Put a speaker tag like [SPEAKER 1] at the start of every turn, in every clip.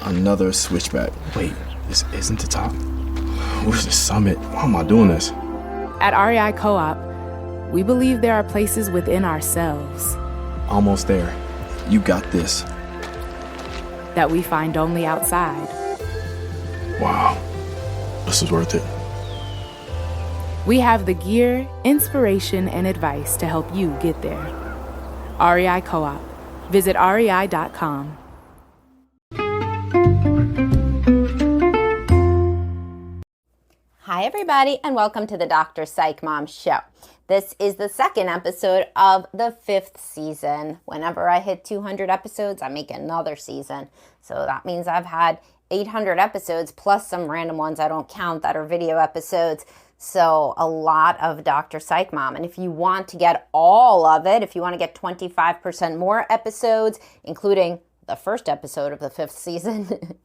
[SPEAKER 1] Another switchback. Wait, this isn't the top. Where's the summit? Why am I doing this?
[SPEAKER 2] At REI Co-op, we believe there are places within ourselves
[SPEAKER 1] Almost there. You got this.
[SPEAKER 2] that we find only outside.
[SPEAKER 1] Wow. This is worth it.
[SPEAKER 2] We have the gear, inspiration, and advice to help you get there. REI Co-op. Visit rei.com.
[SPEAKER 3] Hi, everybody, and welcome to the Dr. Psych Mom Show. This is the second episode of the 5th season. Whenever I hit 200 episodes, I make another season. So that means I've had 800 episodes plus some random ones I don't count that are video episodes. So a lot of Dr. Psych Mom. And if you want to get all of it, if you want to get 25% more episodes, including the first episode of the 5th season,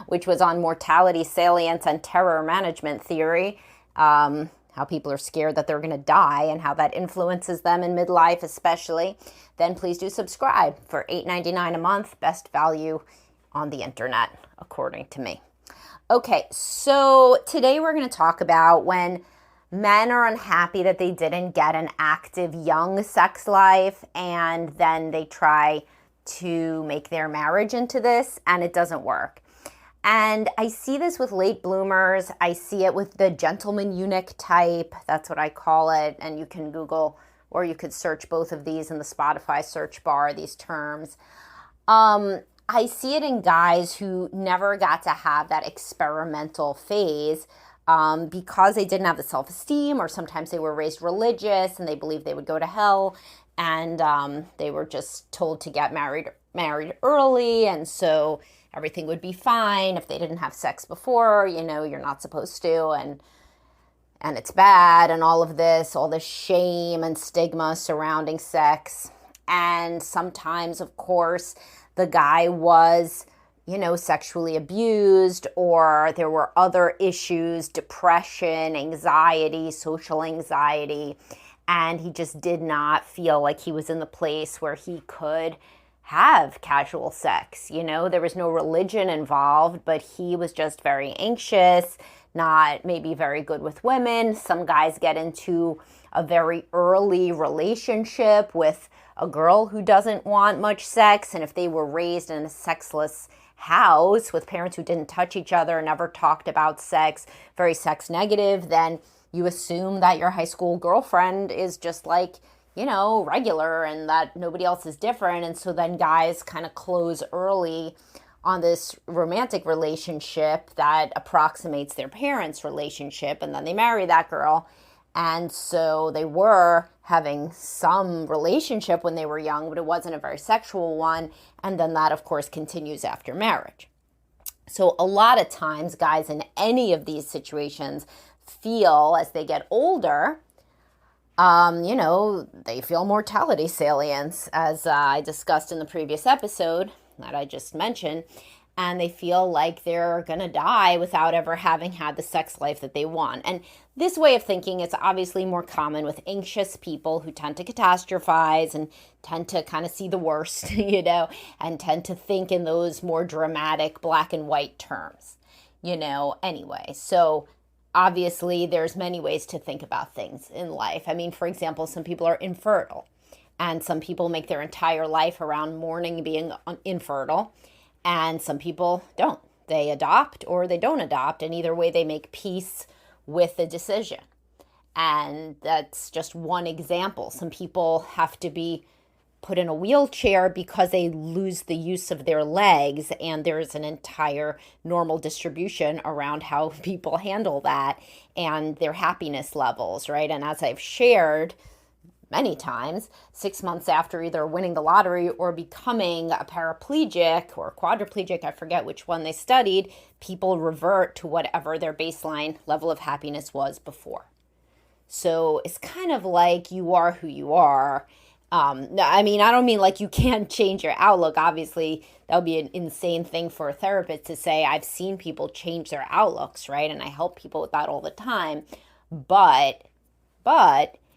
[SPEAKER 3] which was on mortality, salience, and terror management theory, how people are scared that they're going to die and how that influences them in midlife especially, then please do subscribe for $8.99 a month. Best value on the internet, according to me. Okay, so today we're going to talk about when men are unhappy that they didn't get an active young sex life, and then they try to make their marriage into this, and it doesn't work. And I see this with late bloomers. I see it with the gentleman eunuch type. That's what I call it. And you can Google, or you could search both of these in the Spotify search bar, these terms. I see it in guys who never got to have that experimental phase because they didn't have the self-esteem, or sometimes they were raised religious and they believed they would go to hell, and they were just told to get married early, and so everything would be fine if they didn't have sex before. You know, you're not supposed to, and it's bad, and all of this, all the shame and stigma surrounding sex. And sometimes, of course, the guy was, sexually abused, or there were other issues, depression, anxiety, social anxiety, and he just did not feel like he was in the place where he could have casual sex. There was no religion involved, but he was just very anxious, not maybe very good with women. Some guys get into a very early relationship with a girl who doesn't want much sex, and if they were raised in a sexless house with parents who didn't touch each other, never talked about sex, very sex negative, then you assume that your high school girlfriend is just like, regular, and that nobody else is different. And so then guys kind of close early on this romantic relationship that approximates their parents' relationship, and then they marry that girl. And so they were having some relationship when they were young, but it wasn't a very sexual one. And then that, of course, continues after marriage. So a lot of times guys in any of these situations feel, as they get older, they feel mortality salience, as I discussed in the previous episode that I just mentioned, and they feel like they're going to die without ever having had the sex life that they want. And this way of thinking is obviously more common with anxious people who tend to catastrophize and tend to kind of see the worst, and tend to think in those more dramatic black and white terms, anyway. So obviously, there's many ways to think about things in life. I mean, for example, some people are infertile, and some people make their entire life around mourning being infertile, and some people don't. They adopt or they don't adopt, and either way, they make peace with the decision. And that's just one example. Some people have to be put in a wheelchair because they lose the use of their legs, and there's an entire normal distribution around how people handle that and their happiness levels, right? And as I've shared many times, 6 months after either winning the lottery or becoming a paraplegic or quadriplegic, I forget which one they studied, people revert to whatever their baseline level of happiness was before. So it's kind of like you are who you are. I don't mean like you can't change your outlook. Obviously, that would be an insane thing for a therapist to say. I've seen people change their outlooks, right? And I help people with that all the time. But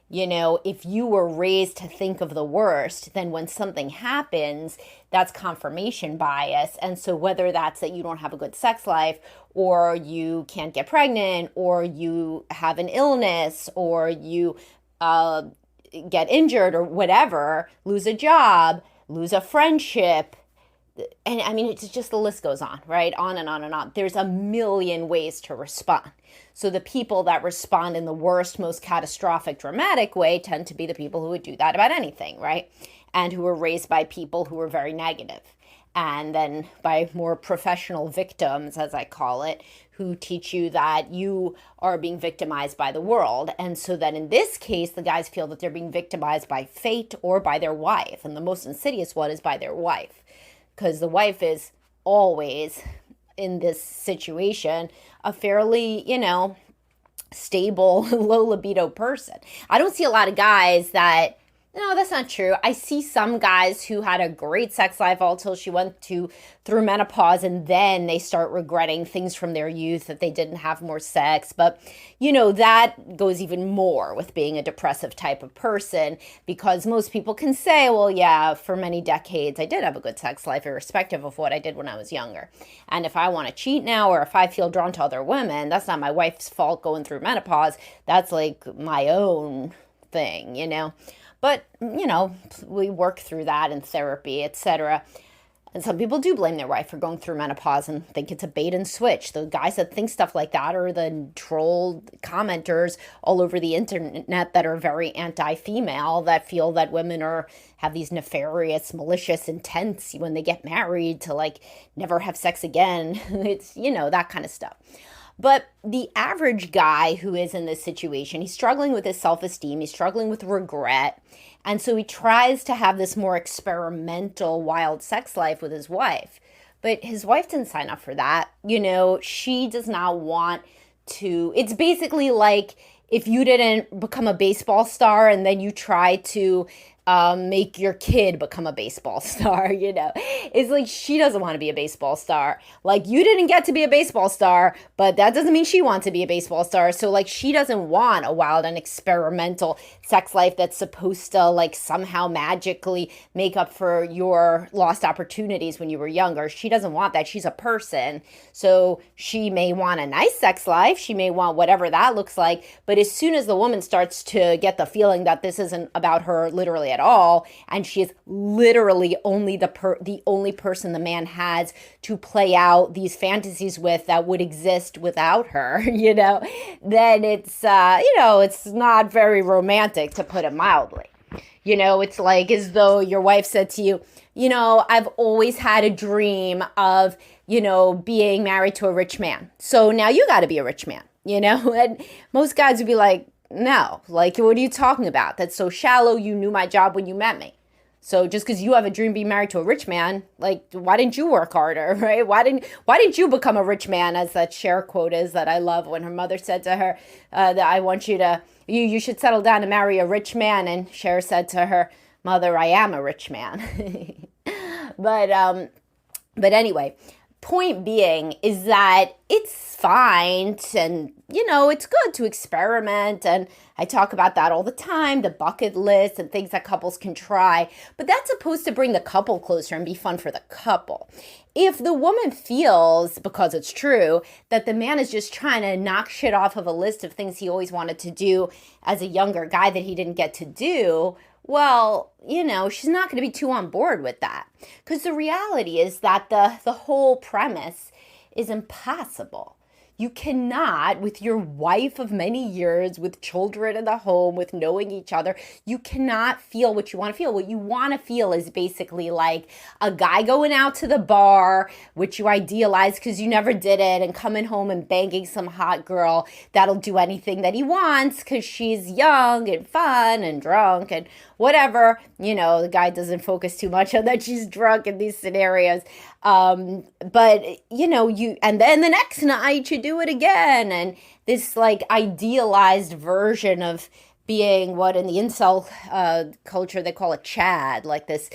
[SPEAKER 3] If you were raised to think of the worst, then when something happens, that's confirmation bias. And so whether that's that you don't have a good sex life, or you can't get pregnant, or you have an illness, or you get injured, or whatever, lose a job, lose a friendship, and I mean, it's just, the list goes on, right? On and on and on. There's a million ways to respond. So the people that respond in the worst, most catastrophic, dramatic way tend to be the people who would do that about anything, right? And who were raised by people who were very negative. And then by more professional victims, as I call it, who teach you that you are being victimized by the world. And so then in this case, the guys feel that they're being victimized by fate or by their wife. And the most insidious one is by their wife. Because the wife is always, in this situation, a fairly, stable, low libido person. I don't see a lot of guys that, no, that's not true. I see some guys who had a great sex life until she went through menopause, and then they start regretting things from their youth that they didn't have more sex. But, that goes even more with being a depressive type of person, because most people can say, well, yeah, for many decades, I did have a good sex life, irrespective of what I did when I was younger. And if I want to cheat now, or if I feel drawn to other women, that's not my wife's fault going through menopause. That's like my own thing, But, we work through that in therapy, etc. And some people do blame their wife for going through menopause and think it's a bait and switch. The guys that think stuff like that are the troll commenters all over the internet that are very anti-female, that feel that women have these nefarious, malicious intents when they get married to never have sex again. It's, that kind of stuff. But the average guy who is in this situation, he's struggling with his self-esteem, he's struggling with regret, and so he tries to have this more experimental, wild sex life with his wife. But his wife didn't sign up for that. She does not want to. It's basically like if you didn't become a baseball star and then you try to make your kid become a baseball star, It's like she doesn't want to be a baseball star. You didn't get to be a baseball star, but that doesn't mean she wants to be a baseball star. So she doesn't want a wild and experimental sex life that's supposed to somehow magically make up for your lost opportunities when you were younger. She doesn't want that. She's a person. So she may want a nice sex life. She may want whatever that looks like. But as soon as the woman starts to get the feeling that this isn't about her literally at all, and she is literally only the only person the man has to play out these fantasies with that would exist without her, then it's it's not very romantic, to put it mildly. It's like as though your wife said to you, I've always had a dream of being married to a rich man, so now you got to be a rich man. And most guys would be like, no, what are you talking about? That's so shallow. You knew my job when you met me. So just because you have a dream being married to a rich man, why didn't you work harder, right? Why didn't you become a rich man, as that Cher quote is that I love, when her mother said to her that I want you should settle down and marry a rich man. And Cher said to her, mother, I am a rich man. But anyway, point being is that it's fine and it's good to experiment, and I talk about that all the time, the bucket list and things that couples can try, but that's supposed to bring the couple closer and be fun for the couple. If the woman feels, because it's true, that the man is just trying to knock shit off of a list of things he always wanted to do as a younger guy that he didn't get to do, well, she's not going to be too on board with that. Because the reality is that the whole premise is impossible. You cannot, with your wife of many years, with children in the home, with knowing each other, you cannot feel what you want to feel. What you want to feel is basically like a guy going out to the bar, which you idealize because you never did it, and coming home and banging some hot girl that'll do anything that he wants because she's young and fun and drunk and whatever. The guy doesn't focus too much on that she's drunk in these scenarios. But and then the next night you do it again. And this idealized version of being what in the incel culture they call a Chad, this,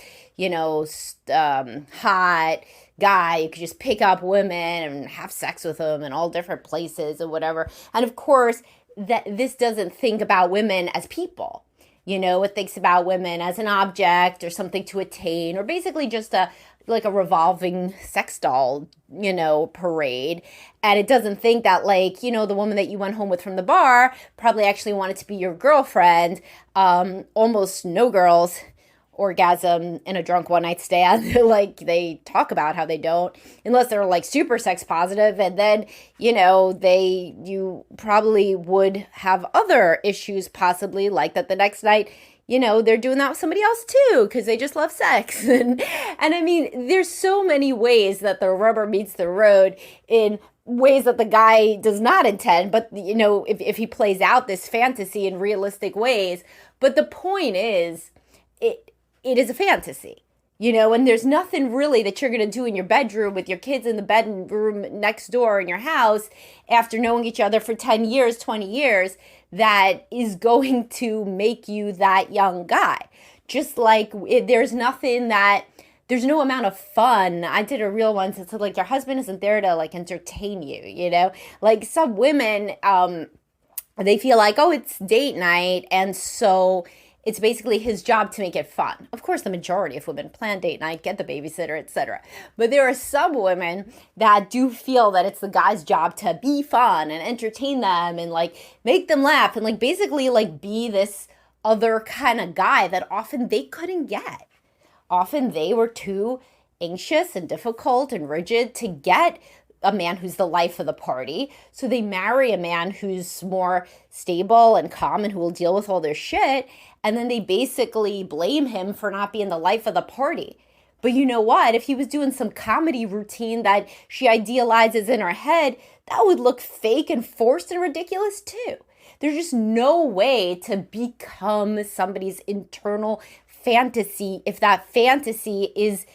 [SPEAKER 3] hot guy. You could just pick up women and have sex with them in all different places or whatever. And of course, that this doesn't think about women as people. It thinks about women as an object or something to attain, or basically just a revolving sex doll, parade. And it doesn't think that the woman that you went home with from the bar probably actually wanted to be your girlfriend. Almost no girls orgasm in a drunk one night stand. They talk about how they don't, unless they're super sex positive. And then, you probably would have other issues possibly like that the next night, they're doing that with somebody else too, because they just love sex. And I mean, there's so many ways that the rubber meets the road in ways that the guy does not intend, but if he plays out this fantasy in realistic ways. But the point is, it is a fantasy, and there's nothing really that you're going to do in your bedroom with your kids in the bedroom next door in your house after knowing each other for 10 years, 20 years, that is going to make you that young guy. Just there's no amount of fun. I did a reel once. It's your husband isn't there to entertain you, some women, they feel it's date night. And so it's basically his job to make it fun. Of course, the majority of women plan date night, get the babysitter, etc. But there are some women that do feel that it's the guy's job to be fun and entertain them and make them laugh and basically be this other kind of guy that often they couldn't get. Often they were too anxious and difficult and rigid to get a man who's the life of the party. So they marry a man who's more stable and calm and who will deal with all their shit. And then they basically blame him for not being the life of the party. But you know what? If he was doing some comedy routine that she idealizes in her head, that would look fake and forced and ridiculous too. There's just no way to become somebody's internal fantasy if that fantasy is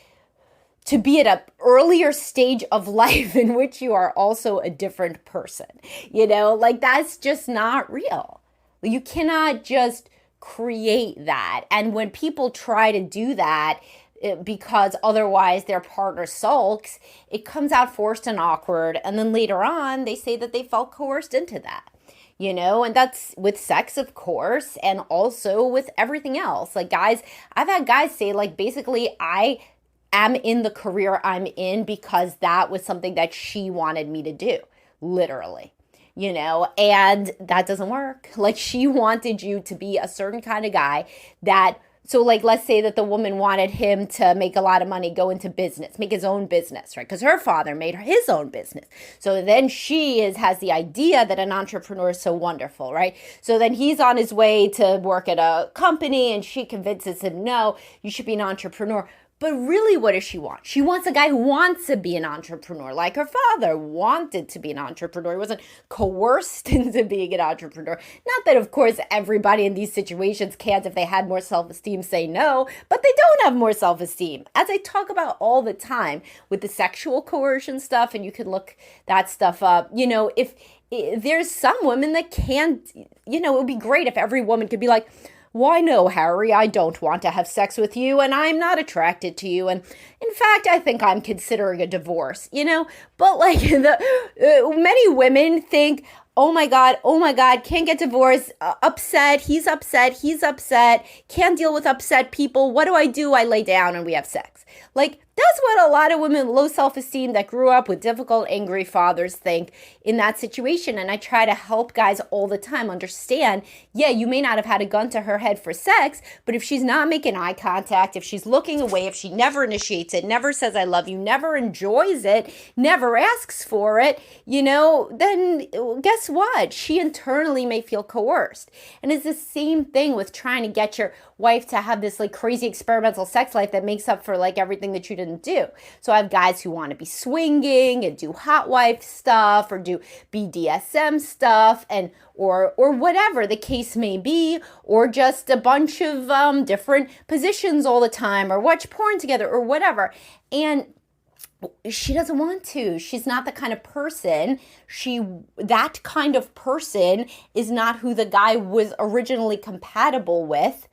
[SPEAKER 3] to be at an earlier stage of life in which you are also a different person. That's just not real. You cannot just create that. And when people try to do that, because otherwise their partner sulks, it comes out forced and awkward. And then later on, they say that they felt coerced into that. And that's with sex, of course, and also with everything else. Guys, I've had guys say, basically, I am in the career I'm in because that was something that she wanted me to do, literally, and that doesn't work. She wanted you to be a certain kind of guy so let's say that the woman wanted him to make a lot of money, go into business, make his own business, right? Because her father made his own business. So then she has the idea that an entrepreneur is so wonderful, right? So then he's on his way to work at a company and she convinces him, no, you should be an entrepreneur. But really, what does she want? She wants a guy who wants to be an entrepreneur, like her father wanted to be an entrepreneur. He wasn't coerced into being an entrepreneur. Not that, of course, everybody in these situations can't, if they had more self-esteem, say no, but they don't have more self-esteem. As I talk about all the time with the sexual coercion stuff, and you can look that stuff up, if there's some women that can't, it would be great if every woman could be like, why no, Harry, I don't want to have sex with you and I'm not attracted to you. And in fact, I think I'm considering a divorce, But many women think, oh my God, can't get divorced, upset, he's upset, can't deal with upset people. What do? I lay down and we have sex. That's what a lot of women, low self-esteem that grew up with difficult, angry fathers think in that situation. And I try to help guys all the time understand, yeah, you may not have had a gun to her head for sex, but if she's not making eye contact, if she's looking away, if she never initiates it, never says I love you, never enjoys it, never asks for it, then guess what? She internally may feel coerced. And it's the same thing with trying to get your wife to have this crazy experimental sex life that makes up for everything that you didn't do. So I have guys who want to be swinging and do hot wife stuff or do BDSM stuff and or whatever the case may be, or just a bunch of different positions all the time, or watch porn together or whatever. And she doesn't want to. She's not the kind of person. That kind of person is not who the guy was originally compatible with.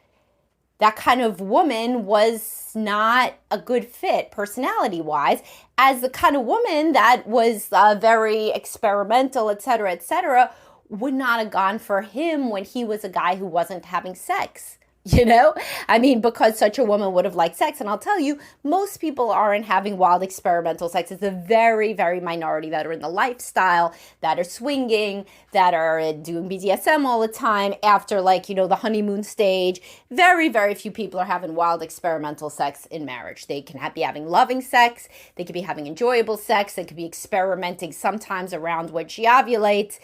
[SPEAKER 3] That kind of woman was not a good fit personality-wise as the kind of woman that was very experimental, etc., would not have gone for him when he was a guy who wasn't having sex I mean, because such a woman would have liked sex. And I'll tell you, most people aren't having wild experimental sex. It's a very, very minority that are in the lifestyle, that are swinging, that are doing BDSM all the time after the honeymoon stage. Very, very few people are having wild experimental sex in marriage. They can be having loving sex. They could be having enjoyable sex. They could be experimenting sometimes around when she ovulates,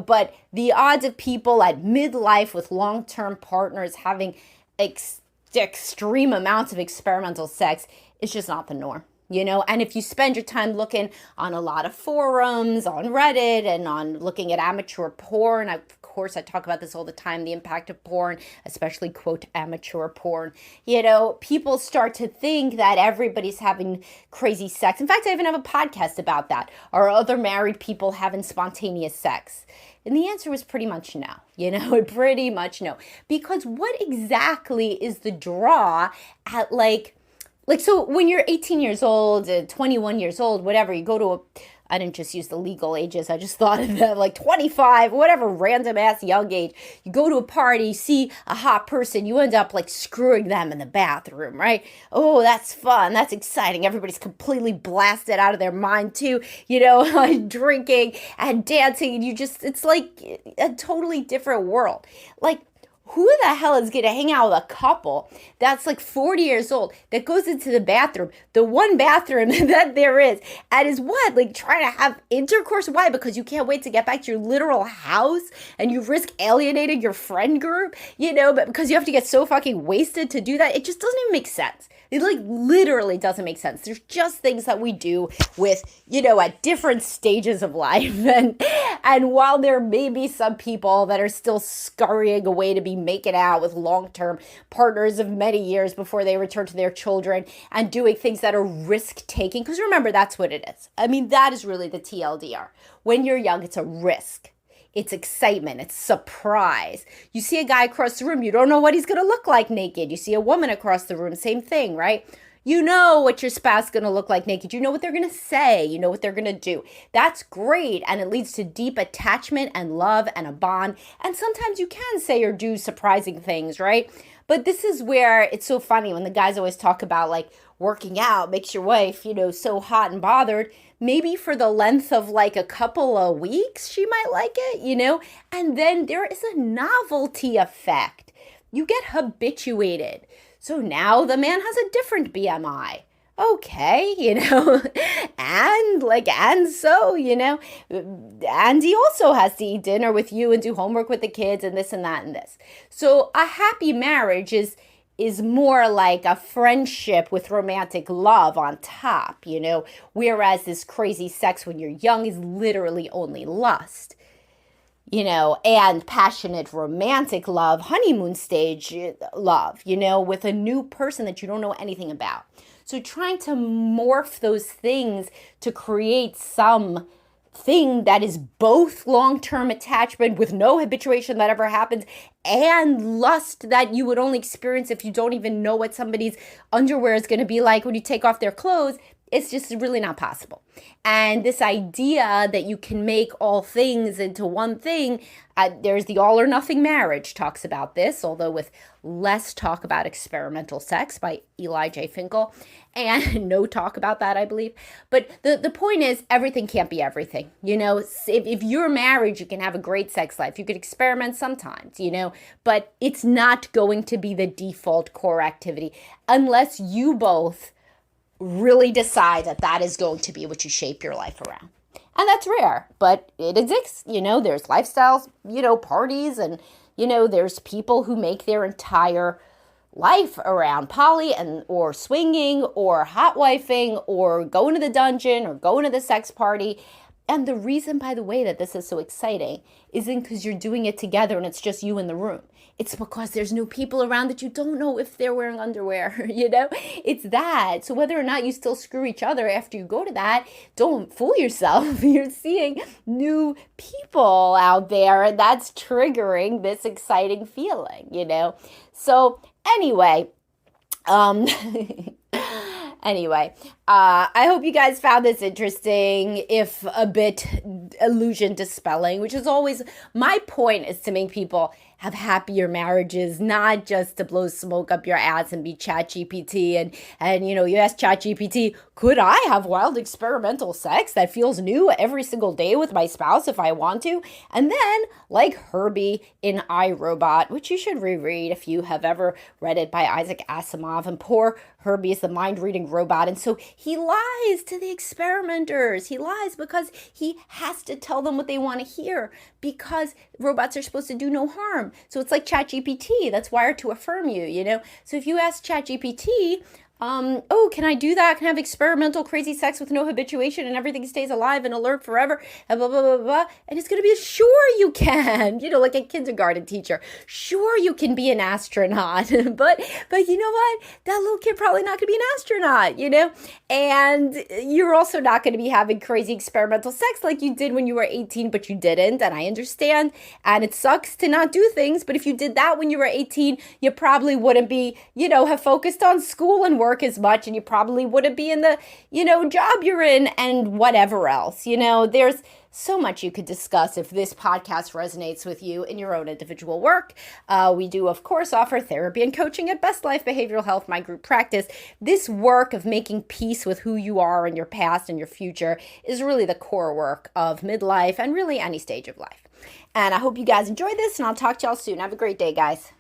[SPEAKER 3] but the odds of people at midlife with long-term partners having extreme amounts of experimental sex is just not the norm, and if you spend your time looking on a lot of forums, on Reddit, and on looking at amateur porn, of course I talk about this all the time, the impact of porn, especially quote amateur porn, people start to think that everybody's having crazy sex. In fact, I even have a podcast about that. Are other married people having spontaneous sex? And the answer was pretty much no, pretty much no. Because what exactly is the draw at so when you're 18 years old, 21 years old, whatever, you go to I didn't just use the legal ages. I just thought of that 25, whatever random ass young age. You go to a party, see a hot person, you end up screwing them in the bathroom, right? Oh, that's fun. That's exciting. Everybody's completely blasted out of their mind too, drinking and dancing. And it's like a totally different world. Who the hell is going to hang out with a couple that's 40 years old that goes into the bathroom, the one bathroom that there is, and is trying to have intercourse? Why? Because you can't wait to get back to your literal house and you risk alienating your friend group, but because you have to get so fucking wasted to do that, it just doesn't even make sense. It literally doesn't make sense. There's just things that we do with, at different stages of life. And while there may be some people that are still scurrying away to be making out with long-term partners of many years before they return to their children and doing things that are risk-taking, because remember, that's what it is. I mean, that is really the TLDR. When you're young, it's a risk. It's excitement. It's surprise. You see a guy across the room, you don't know what he's going to look like naked. You see a woman across the room, same thing, right? You know what your spouse is going to look like naked. You know what they're going to say. You know what they're going to do. That's great. And it leads to deep attachment and love and a bond. And sometimes you can say or do surprising things, right? But this is where it's so funny when the guys always talk about working out makes your wife, so hot and bothered. Maybe for the length of a couple of weeks, she might like it, and then there is a novelty effect. You get habituated. So now the man has a different BMI. Okay, and so, and he also has to eat dinner with you and do homework with the kids and this and that and this. So a happy marriage is more like a friendship with romantic love on top, whereas this crazy sex when you're young is literally only lust, and passionate romantic love, honeymoon stage love, with a new person that you don't know anything about. So trying to morph those things to create some thing that is both long-term attachment with no habituation that ever happens and lust that you would only experience if you don't even know what somebody's underwear is going to be like when you take off their clothes, it's just really not possible. And this idea that you can make all things into one thing, there's the All or Nothing Marriage talks about this, although with less talk about experimental sex by Eli J. Finkel, and no talk about that, I believe. But the point is, everything can't be everything. If you're married, you can have a great sex life. You could experiment sometimes, but it's not going to be the default core activity unless you both really decide that is going to be what you shape your life around. And that's rare, but it exists. There's lifestyles, parties, and, there's people who make their entire life around poly or swinging or hot wifing or going to the dungeon or going to the sex party. And the reason, by the way, that this is so exciting isn't because you're doing it together and it's just you in the room. It's because there's new people around that you don't know if they're wearing underwear, It's that. So whether or not you still screw each other after you go to that, don't fool yourself. You're seeing new people out there, and that's triggering this exciting feeling, So anyway, I hope you guys found this interesting, if a bit illusion dispelling, which is always my point, is to make people have happier marriages, not just to blow smoke up your ass and be ChatGPT. And you know, you ask ChatGPT, could I have wild experimental sex that feels new every single day with my spouse if I want to? And then, like Herbie in iRobot, which you should reread if you have ever read it, by Isaac Asimov, and poor Herbie is the mind-reading robot, and so he lies to the experimenters. He lies because he has to tell them what they want to hear, because robots are supposed to do no harm. So it's like ChatGPT, that's wired to affirm you, you know? So if you ask ChatGPT, oh, can I do that? Can I have experimental crazy sex with no habituation and everything stays alive and alert forever? And blah, blah, blah, blah. And it's going to be, sure you can, you know, like a kindergarten teacher. Sure you can be an astronaut, but you know what? That little kid probably not going to be an astronaut, you know? And you're also not going to be having crazy experimental sex like you did when you were 18, but you didn't. And I understand. And it sucks to not do things. But if you did that when you were 18, you probably wouldn't be, you know, have focused on school and work as much, and you probably wouldn't be in the, you know, job you're in and whatever else. You know, there's so much you could discuss if this podcast resonates with you in your own individual work. We do, of course, offer therapy and coaching at Best Life Behavioral Health, my group practice. This work of making peace with who you are and your past and your future is really the core work of midlife and really any stage of life. And I hope you guys enjoyed this, and I'll talk to y'all soon. Have a great day, guys.